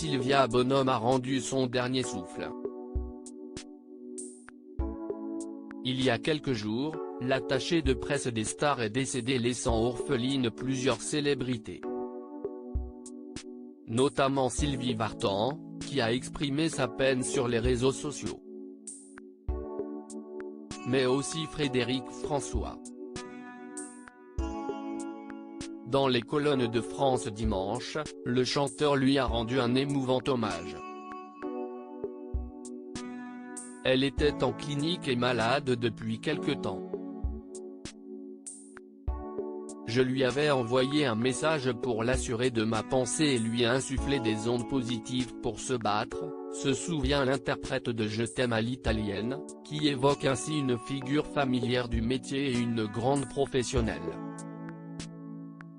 Sylvia Bonhomme a rendu son dernier souffle. Il y a quelques jours, l'attaché de presse des stars est décédé, laissant orphelines plusieurs célébrités. Notamment Sylvie Vartan, qui a exprimé sa peine sur les réseaux sociaux. Mais aussi Frédéric François. Dans les colonnes de France Dimanche, le chanteur lui a rendu un émouvant hommage. Elle était en clinique et malade depuis quelque temps. Je lui avais envoyé un message pour l'assurer de ma pensée et lui insuffler des ondes positives pour se battre, se souvient l'interprète de Je t'aime à l'italienne, qui évoque ainsi une figure familière du métier et une grande professionnelle.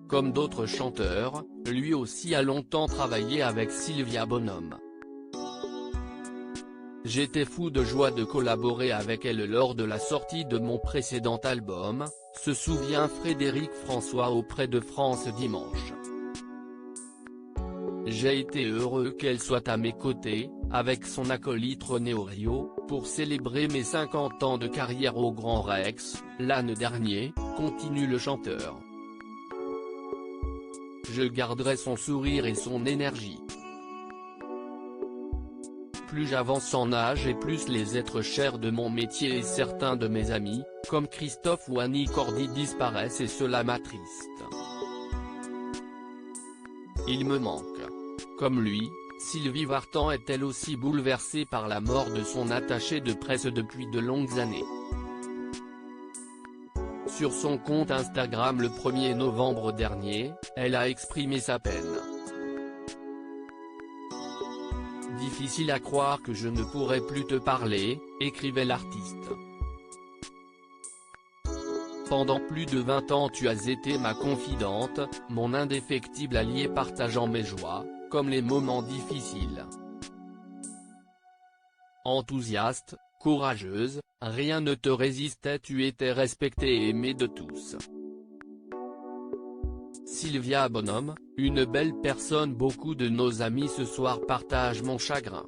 Comme d'autres chanteurs, lui aussi a longtemps travaillé avec Sylvia Bonhomme. J'étais fou de joie de collaborer avec elle lors de la sortie de mon précédent album, se souvient Frédéric François auprès de France Dimanche. J'ai été heureux qu'elle soit à mes côtés, avec son acolyte René Orio, pour célébrer mes 50 ans de carrière au Grand Rex, l'année dernière, continue le chanteur. Je garderai son sourire et son énergie. Plus j'avance en âge et plus les êtres chers de mon métier et certains de mes amis, comme Christophe ou Annie Cordy, disparaissent et cela m'attriste. Il me manque. Comme lui, Sylvie Vartan est elle aussi bouleversée par la mort de son attaché de presse depuis de longues années. Sur son compte Instagram le 1er novembre dernier, elle a exprimé sa peine. Difficile à croire que je ne pourrai plus te parler, écrivait l'artiste. Pendant plus de 20 ans tu as été ma confidente, mon indéfectible allié partageant mes joies, comme les moments difficiles. Enthousiaste, courageuse, rien ne te résistait, tu étais respectée et aimée de tous. Sylvia Bonhomme, une belle personne. Beaucoup de nos amis ce soir partagent mon chagrin.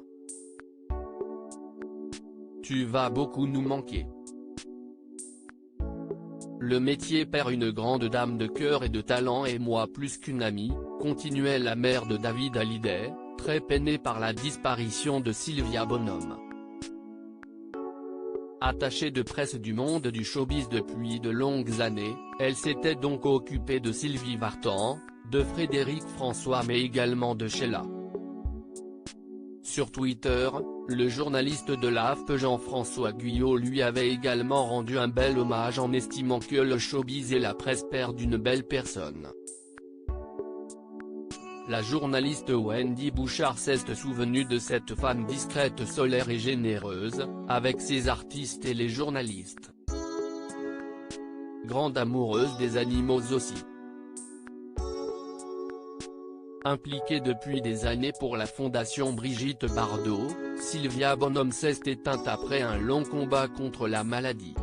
Tu vas beaucoup nous manquer. Le métier perd une grande dame de cœur et de talent et moi plus qu'une amie, continuait la mère de David Hallyday, très peinée par la disparition de Sylvia Bonhomme. Attachée de presse du monde du showbiz depuis de longues années, elle s'était donc occupée de Sylvie Vartan, de Frédéric François mais également de Sheila. Sur Twitter, le journaliste de l'AFP Jean-François Guyot lui avait également rendu un bel hommage en estimant que le showbiz et la presse perdent une belle personne. La journaliste Wendy Bouchard s'est souvenue de cette femme discrète, solaire et généreuse, avec ses artistes et les journalistes. Grande amoureuse des animaux aussi. Impliquée depuis des années pour la fondation Brigitte Bardot, Sylvia Bonhomme s'est éteinte après un long combat contre la maladie.